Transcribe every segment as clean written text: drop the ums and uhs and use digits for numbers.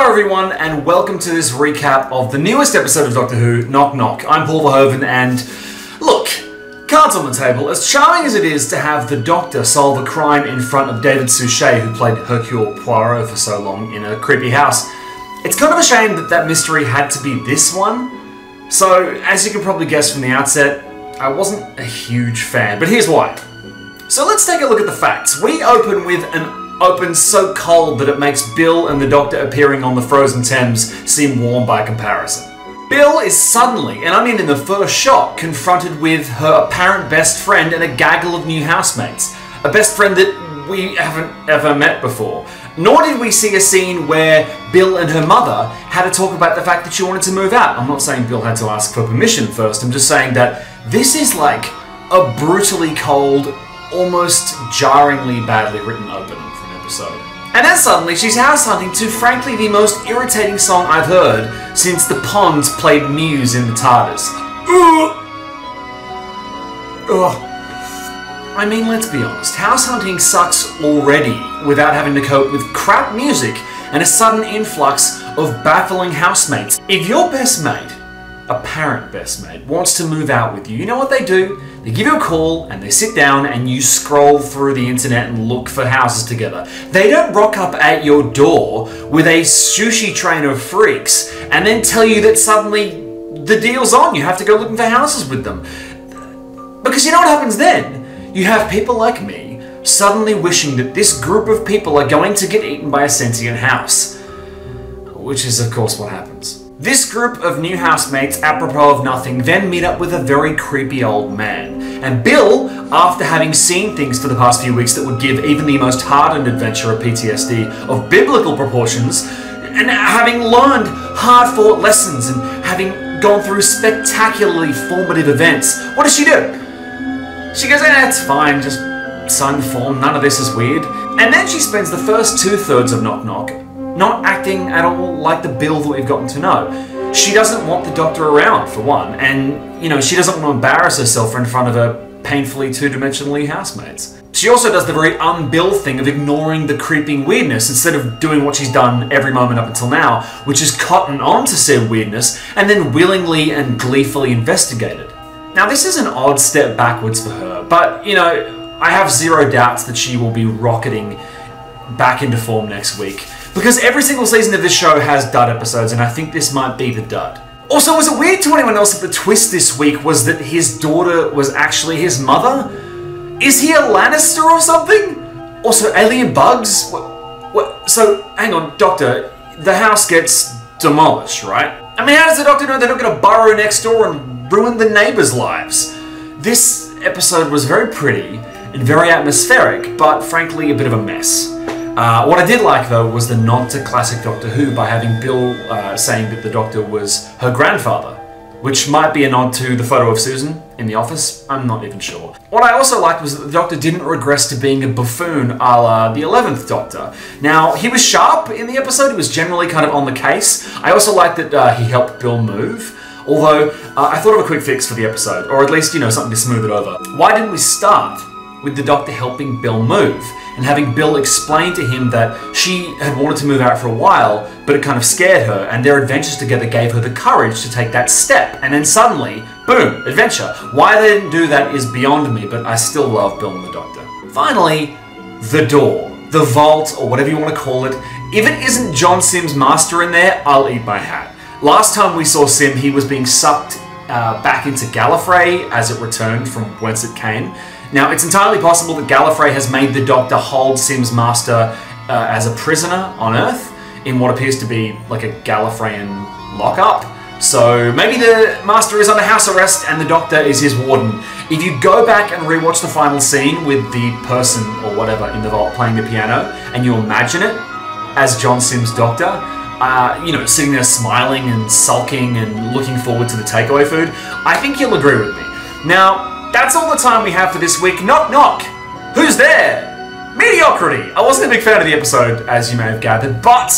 Hello everyone, and welcome to this recap of the newest episode of Doctor Who, Knock Knock. I'm Paul Verhoeven, and look, cards on the table. As charming as it is to have the Doctor solve a crime in front of David Suchet, who played Hercule Poirot for so long in a creepy house, it's kind of a shame that that mystery had to be this one. So, as you can probably guess from the outset, I wasn't a huge fan, but here's why. So let's take a look at the facts. We open with an open so cold that it makes Bill and the Doctor appearing on the frozen Thames seem warm by comparison. Bill is suddenly, and I mean in the first shot, confronted with her apparent best friend and a gaggle of new housemates. A best friend that we haven't ever met before. Nor did we see a scene where Bill and her mother had to talk about the fact that she wanted to move out. I'm not saying Bill had to ask for permission first, I'm just saying that this is like a brutally cold, almost jarringly badly written opening for an episode. And then suddenly she's house hunting to frankly the most irritating song I've heard since the Ponds played Muse in the TARDIS. Ugh. I mean, let's be honest, house hunting sucks already without having to cope with crap music and a sudden influx of baffling housemates. If your best mate, apparent best mate, wants to move out with you, you know what they do? They give you a call and they sit down and you scroll through the internet and look for houses together. They don't rock up at your door with a sushi train of freaks and then tell you that suddenly the deal's on. You have to go looking for houses with them. Because you know what happens then? You have people like me suddenly wishing that this group of people are going to get eaten by a sentient house. Which is of course what happens. This group of new housemates, apropos of nothing, then meet up with a very creepy old man. And Bill, after having seen things for the past few weeks that would give even the most hardened adventurer PTSD of biblical proportions, and having learned hard-fought lessons and having gone through spectacularly formative events, what does she do? She goes, it's fine, just sign the form, none of this is weird. And then she spends the first 2/3 of Knock Knock not acting at all like the Bill that we've gotten to know. She doesn't want the Doctor around, for one, and, you know, she doesn't want to embarrass herself in front of her painfully two-dimensionally housemates. She also does the very un-Bill thing of ignoring the creeping weirdness instead of doing what she's done every moment up until now, which is cotton on to said weirdness and then willingly and gleefully investigate it. Now, this is an odd step backwards for her, but, you know, I have zero doubts that she will be rocketing back into form next week. Because every single season of this show has dud episodes, and I think this might be the dud. Also, was it weird to anyone else that the twist this week was that his daughter was actually his mother? Is he a Lannister or something? Also, alien bugs? What? So, hang on, Doctor, the house gets demolished, right? I mean, how does the Doctor know they're not going to burrow next door and ruin the neighbours' lives? This episode was very pretty and very atmospheric, but frankly a bit of a mess. What I did like, though, was the nod to classic Doctor Who by having Bill saying that the Doctor was her grandfather, which might be a nod to the photo of Susan in the office. I'm not even sure. What I also liked was that the Doctor didn't regress to being a buffoon a la the 11th Doctor. Now, he was sharp in the episode, he was generally kind of on the case. I also liked that he helped Bill move, although I thought of a quick fix for the episode, or at least, you know, something to smooth it over. Why didn't we start with the Doctor helping Bill move? And having Bill explain to him that she had wanted to move out for a while, but it kind of scared her, and their adventures together gave her the courage to take that step. And then suddenly, boom, adventure. Why they didn't do that is beyond me, but I still love Bill and the Doctor. Finally, the door. The vault, or whatever you want to call it. If it isn't John Sim's master in there, I'll eat my hat. Last time we saw Sim, he was being sucked back into Gallifrey as it returned from whence it came. Now, it's entirely possible that Gallifrey has made the Doctor hold Sim's master as a prisoner on Earth in what appears to be like a Gallifreyan lockup. So maybe the master is under house arrest and the Doctor is his warden. If you go back and rewatch the final scene with the person or whatever in the vault playing the piano and you imagine it as John Sim's Doctor, you know, sitting there smiling and sulking and looking forward to the takeaway food, I think you'll agree with me. Now, that's all the time we have for this week. Knock knock! Who's there? Mediocrity! I wasn't a big fan of the episode, as you may have gathered, but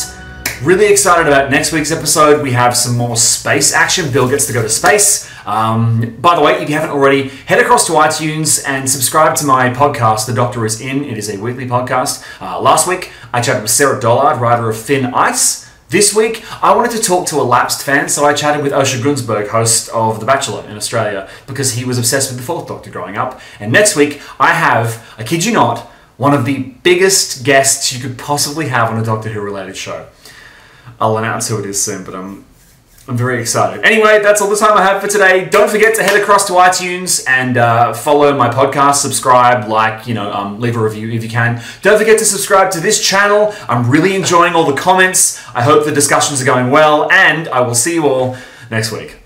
really excited about next week's episode. We have some more space action. Bill gets to go to space. By the way, if you haven't already, head across to iTunes and subscribe to my podcast, The Doctor Is In. It is a weekly podcast. Last week, I chatted with Sarah Dollard, writer of Thin Ice. This week, I wanted to talk to a lapsed fan, so I chatted with Osher Gunsberg, host of The Bachelor in Australia, because he was obsessed with the Fourth Doctor growing up. And next week, I have, I kid you not, one of the biggest guests you could possibly have on a Doctor Who related show. I'll announce who it is soon, but I'm very excited. Anyway, that's all the time I have for today. Don't forget to head across to iTunes and follow my podcast, subscribe, like, leave a review if you can. Don't forget to subscribe to this channel. I'm really enjoying all the comments. I hope the discussions are going well, and I will see you all next week.